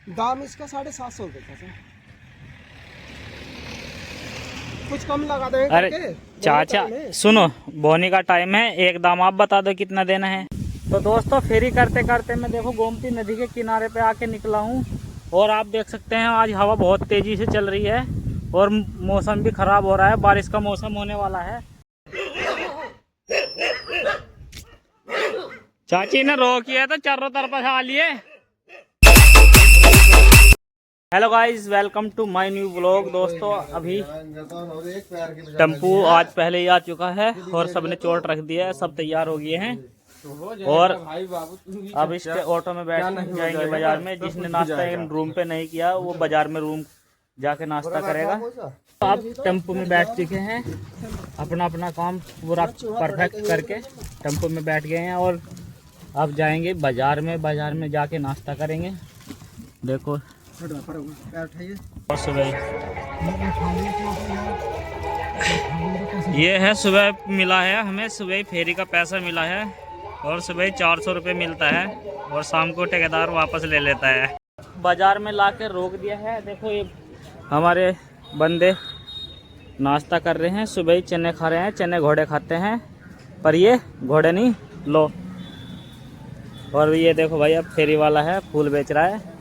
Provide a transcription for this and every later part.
दाम इसका 750 रुपये था सर। कुछ कम लगा देंगे। अरे चाचा सुनो, बोनी का टाइम है, एक दाम आप बता दो कितना देना है। तो दोस्तों फेरी करते करते मैं देखो गोमती नदी के किनारे पे आके निकला हूँ और आप देख सकते हैं आज हवा बहुत तेजी से चल रही है और मौसम भी खराब हो रहा है, बारिश का मौसम होने वाला है। चाची ने रोकी है तो चारों तरफ आ लिए। Hello guys, welcome to my new vlog. दोस्तों अभी टेम्पू आज पहले ही आ चुका है और सबने चोट रख दिया है, सब तैयार हो गए हैं और अब इसके ऑटो में बैठ जाएंगे बाजार में। जिसने नाश्ता रूम पे नहीं किया वो बाजार में रूम जाके नाश्ता करेगा। अब टेम्पू में बैठ चुके हैं, अपना अपना काम पूरा परफेक्ट करके टेम्पू में बैठ गए हैं और अब जाएंगे बाजार में। बाजार में जाके नाश्ता करेंगे। देखो और सुबह ये है, सुबह मिला है हमें, सुबह फेरी का पैसा मिला है और सुबह 400 रुपये मिलता है और शाम को ठेकेदार वापस ले लेता है। बाजार में लाके रोक दिया है। देखो ये हमारे बंदे नाश्ता कर रहे हैं, सुबह ही चने खा रहे हैं। चने घोड़े खाते हैं पर ये घोड़े नहीं, लो। और ये देखो भाई अब फेरी वाला है, फूल बेच रहा है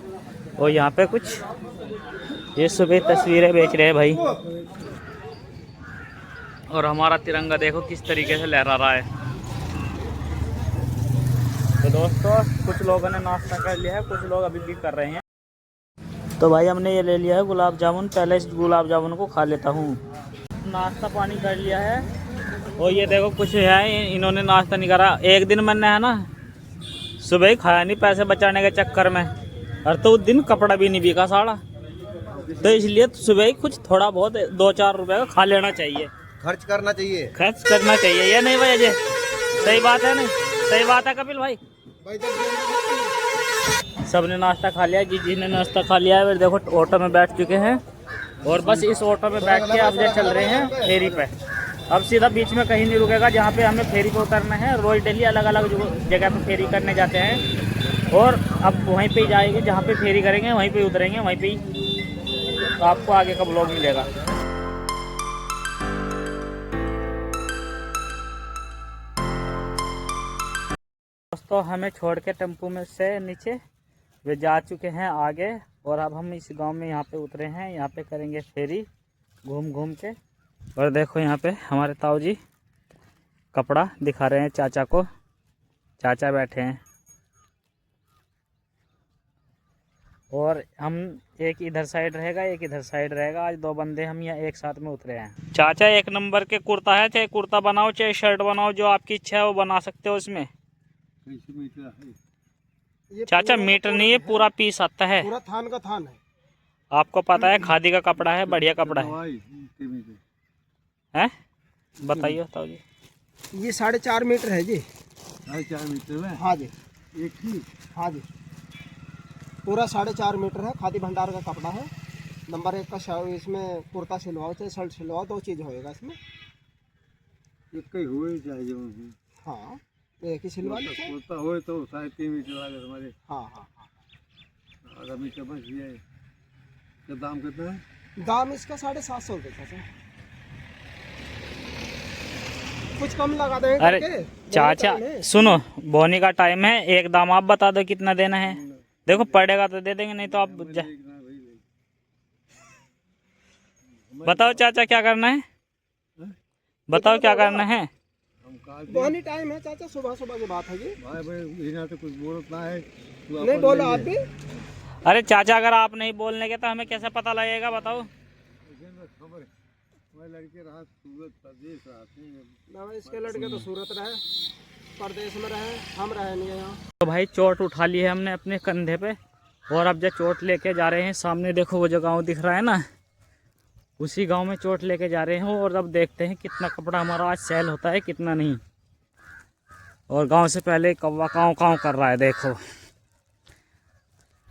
और यहाँ पे कुछ ये सुबह तस्वीरें बेच रहे हैं भाई। और हमारा तिरंगा देखो किस तरीके से लहरा रहा है। तो दोस्तों कुछ लोगों ने नाश्ता कर लिया है, कुछ लोग अभी भी कर रहे हैं। तो भाई हमने ये ले लिया है गुलाब जामुन, पहले इस गुलाब जामुन को खा लेता हूँ। नाश्ता पानी कर लिया है और ये देखो कुछ है, इन्होंने नाश्ता नहीं करा। एक दिन मैंने है ना सुबह ही खाया नहीं पैसे बचाने के चक्कर में, और तो उस दिन कपड़ा भी नहीं बिका साड़ा, तो इसलिए सुबह ही कुछ थोड़ा बहुत 2-4 रुपए का खा लेना चाहिए, खर्च करना चाहिए, खर्च करना चाहिए। ये नहीं भाई अजय, सही बात है नहीं? सही बात है कपिल भाई। सबने नाश्ता खा लिया, जिसने नाश्ता खा लिया है फिर देखो ऑटो में बैठ चुके हैं और बस इस ऑटो में बैठ के अब जो चल रहे हैं फेरी पे। अब सीधा बीच में कहीं नहीं रुकेगा, जहाँ पे हमें फेरी को उतरना है। रोज डेली अलग अलग जगह पे फेरी करने जाते हैं और अब वहीं पे ही जाएंगे, जहाँ पे फेरी करेंगे वहीं पे उतरेंगे, वहीं पे ही तो आपको आगे का ब्लॉग मिलेगा। दोस्तों हमें छोड़ के टेम्पू में से नीचे वे जा चुके हैं आगे और अब हम इस गांव में यहाँ पे उतरे हैं। यहाँ पे करेंगे फेरी घूम घूम के। और देखो यहाँ पे हमारे ताऊ जी कपड़ा दिखा रहे हैं चाचा को, चाचा बैठे हैं और हम एक इधर साइड रहेगा एक इधर साइड रहेगा। आज 2 बंदे हम यहाँ एक साथ में उतरे हैं। चाचा 1 नंबर के कुर्ता है, चाहे कुर्ता बनाओ चाहे शर्ट बनाओ, जो आपकी इच्छा है वो बना सकते हो इसमें। चाचा मीटर नहीं है, पूरा पीस आता है, पूरा थान का थान है। आपको पता है खादी का कपड़ा है, बढ़िया कपड़ा है। बताइए ताऊ जी। ये 4.5 मीटर है जी। 4.5 मीटर में? हाँ जी, एक ही? हाँ जी, पूरा 4.5 मीटर है। खादी भंडार का कपड़ा है। नंबर 1 का इसमें कुर्ता सिलवाओ चाहे शर्ट सिलवाओ, 2 चीज़ होएगा इसमें। एक ही हुए चाहिए। हाँ एक ही सिलवा लो। कुर्ता हो तो 3.5 मीटर लगे हमारे। हाँ हाँ हाँ, आधा मीटर बच गया। क्या दाम कितना है? दाम इसका 750 रुपये था सर। कुछ कम लगा देंगे। अरे चाचा सुनो, बोनी का टाइम है, एक दाम आप बता दो कितना देना है। देखो पड़ेगा तो दे देंगे, नहीं तो आप बताओ चाचा क्या करना है, बताओ क्या करना है। बोनी टाइम है चाचा, सुबह सुबह की बात है जी। भाई तो कुछ बोलता है नहीं बोलो आप भी। अरे चाचा अगर आप नहीं बोलने के तो हमें कैसे पता लगेगा, बताओ। लड़के रहा सूरत प्रदेश रहते, इसके लड़के तो सूरत रहे, प्रदेश में रहे, हम रहे नहीं यहाँ। तो भाई चोट उठा ली है हमने अपने कंधे पे और अब जब चोट लेके जा रहे हैं, सामने देखो वो जो गाँव दिख रहा है ना, उसी गांव में चोट लेके जा रहे हैं। और अब देखते हैं कितना कपड़ा हमारा आज सेल होता है कितना नहीं। और गांव से पहले कौवा काँव काँव कर रहा है, देखो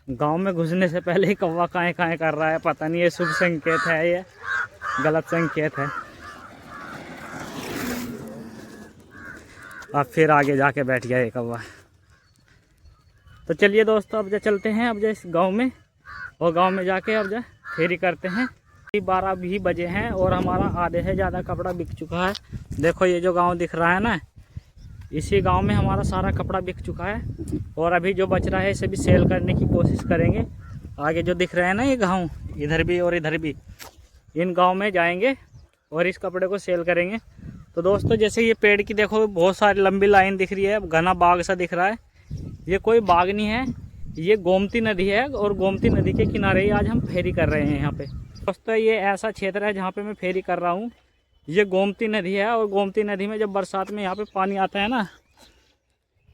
गांव में घुसने से पहले ही कौवा काँव काँव कर रहा है। पता नहीं ये शुभ संकेत है या गलत संकेत है। अब फिर आगे जाके बैठ गया ये कौवा। तो चलिए दोस्तों अब जो चलते हैं, अब जो इस गाँव में और गांव में जाके अब जा फेरी करते हैं। 12 भी बजे हैं और हमारा आधे से ज़्यादा कपड़ा बिक चुका है। देखो ये जो गांव दिख रहा है ना, इसी गांव में हमारा सारा कपड़ा बिक चुका है और अभी जो बच रहा है इसे भी सेल करने की कोशिश करेंगे। आगे जो दिख रहे हैं ना ये गांव, इधर भी और इधर भी, इन गांव में जाएंगे और इस कपड़े को सेल करेंगे। तो दोस्तों जैसे ये पेड़ की देखो बहुत सारी लंबी लाइन दिख रही है, घना बाग सा दिख रहा है। ये कोई बाग नहीं है, ये गोमती नदी है और गोमती नदी के किनारे ही आज हम फेरी कर रहे हैं यहाँ पे। दोस्तों ये ऐसा क्षेत्र है जहाँ पे मैं फेरी कर रहा हूँ। ये गोमती नदी है और गोमती नदी में जब बरसात में यहाँ पे पानी आता है ना,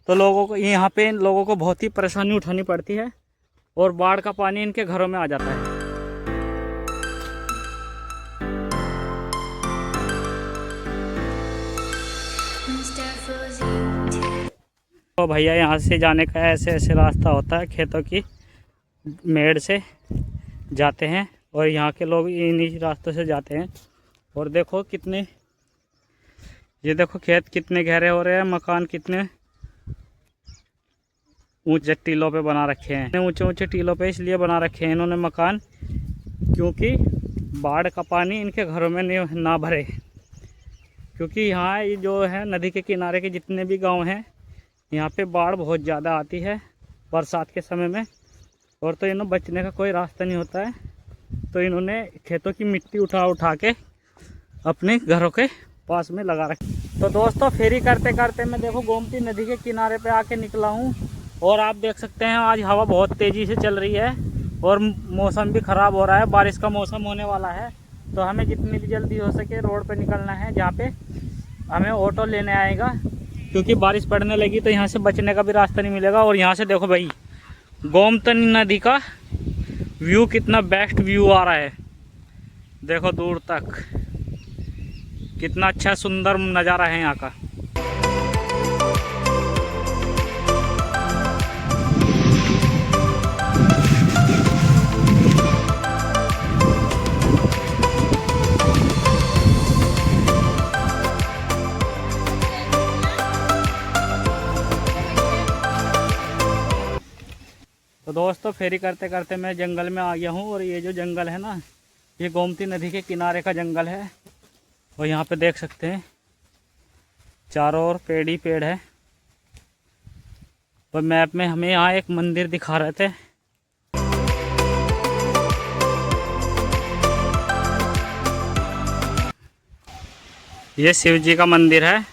तो लोगों को यहाँ पे लोगों को बहुत ही परेशानी उठानी पड़ती है और बाढ़ का पानी इनके घरों में आ जाता है। तो भैया यहाँ से जाने का ऐसे ऐसे रास्ता होता है, खेतों की मेड़ से जाते हैं और यहाँ के लोग इन्हीं रास्तों से जाते हैं। और देखो कितने, ये देखो खेत कितने गहरे हो रहे हैं, मकान कितने ऊंचे टीलों पे बना रखे हैं। ऊंचे ऊंचे टीलों पे इसलिए बना रखे हैं इन्होंने मकान, क्योंकि बाढ़ का पानी इनके घरों में ना भरे। क्योंकि यहाँ ये जो है नदी के किनारे के जितने भी गांव हैं, यहाँ पे बाढ़ बहुत ज़्यादा आती है बरसात के समय में, और तो इन्होंने बचने का कोई रास्ता नहीं होता है। तो इन्होंने खेतों की मिट्टी उठा उठा के अपने घरों के पास में लगा रखी। तो दोस्तों फेरी करते करते मैं देखो गोमती नदी के किनारे पे आके निकला हूँ और आप देख सकते हैं आज हवा बहुत तेज़ी से चल रही है और मौसम भी ख़राब हो रहा है, बारिश का मौसम होने वाला है। तो हमें जितनी भी जल्दी हो सके रोड पे निकलना है, जहाँ पे हमें ऑटो लेने आएगा, क्योंकि बारिश पड़ने लगी तो यहाँ से बचने का भी रास्ता नहीं मिलेगा। और यहाँ से देखो भाई गोमती नदी का व्यू, कितना बेस्ट व्यू आ रहा है, देखो दूर तक कितना अच्छा सुंदर नज़ारा है यहाँ का। तो दोस्तों फेरी करते करते मैं जंगल में आ गया हूँ और ये जो जंगल है ना, ये गोमती नदी के किनारे का जंगल है। और यहाँ पे देख सकते हैं चारों ओर पेड़ ही पेड़ है। और मैप में हमें यहाँ एक मंदिर दिखा रहे थे। ये शिव जी का मंदिर है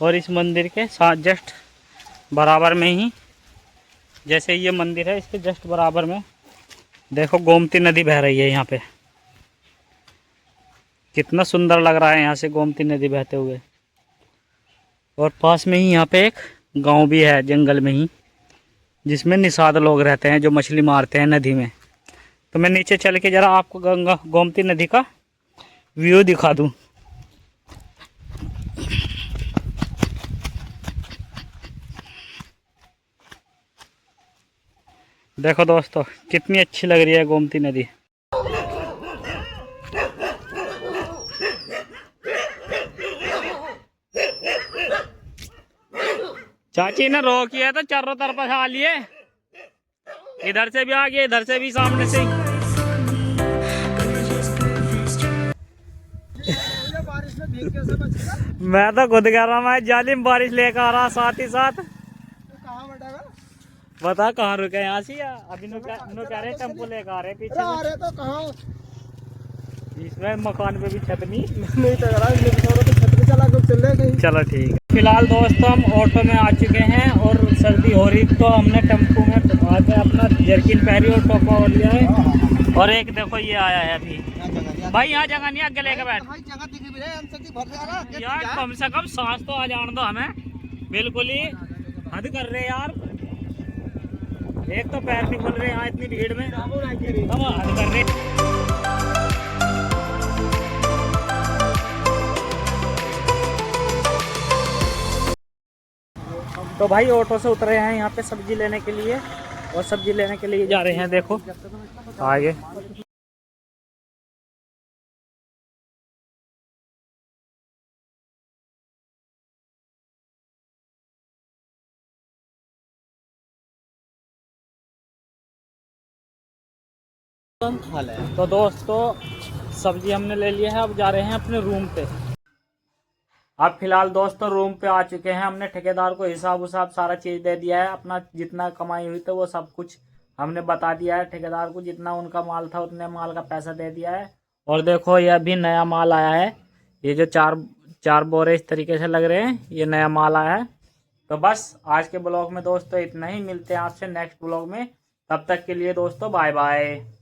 और इस मंदिर के साथ जस्ट बराबर में ही, जैसे ये मंदिर है इसके जस्ट बराबर में देखो गोमती नदी बह रही है यहाँ पे। कितना सुंदर लग रहा है यहाँ से गोमती नदी बहते हुए। और पास में ही यहाँ पे एक गांव भी है जंगल में ही, जिसमें निषाद लोग रहते हैं जो मछली मारते हैं नदी में। तो मैं नीचे चल के ज़रा आपको गोमती नदी का व्यू दिखा दूँ। देखो दोस्तों कितनी अच्छी लग रही है गोमती नदी। चाची ने रोकी है तो चारों तरफ आ लिए, इधर से भी आ गए, इधर से भी, सामने से। बारिश में भीग कैसे बचेगा? मैं तो खुद कह रहा हूँ, मैं जालिम बारिश लेकर आ रहा साथ ही साथ। कहाँ बैठेगा? बता कहाँ रुके यहाँ से? या अभी नु कह रहे टेम्पो लेकर आ रहे पीछे आ रहे तो कहाँ? इसमें मकान पे भी छत नहीं नहीं तो छत पे चला कर चल रहे। चलो ठीक है। फिलहाल दोस्तों हम ऑटो में आ चुके हैं और सर्दी हो रही तो हमने टेम्पो में आके अपना जर्किन पहनी और टोपा ओढ़ लिया है। और एक देखो ये आया है अभी भाई, यहाँ जगह नहीं, आगे लेकर बैठ यार, कम से कम सांस तो आ जाने दो हमें। बिल्कुल ही हद कर रहे यार, एक तो पैर नहीं खुल रहे यहाँ इतनी भीड़ में, हम हद कर रहे। तो भाई ऑटो से उतरे हैं यहाँ पे सब्जी लेने के लिए, और सब्जी लेने के लिए जा रहे हैं देखो आगे। तो दोस्तों सब्जी हमने ले लिया है, अब जा रहे हैं अपने रूम पे। अब फिलहाल दोस्तों रूम पे आ चुके हैं। हमने ठेकेदार को हिसाब उसाब सारा चीज दे दिया है, अपना जितना कमाई हुई थी वो सब कुछ हमने बता दिया है ठेकेदार को। जितना उनका माल था उतने माल का पैसा दे दिया है। और देखो ये अभी नया माल आया है, ये जो चार बोरे इस तरीके से लग रहे हैं, ये नया माल आया है। तो बस आज के ब्लॉग में दोस्तों इतना ही, मिलते हैं आपसे नेक्स्ट ब्लॉग में। तब तक के लिए दोस्तों बाय बाय।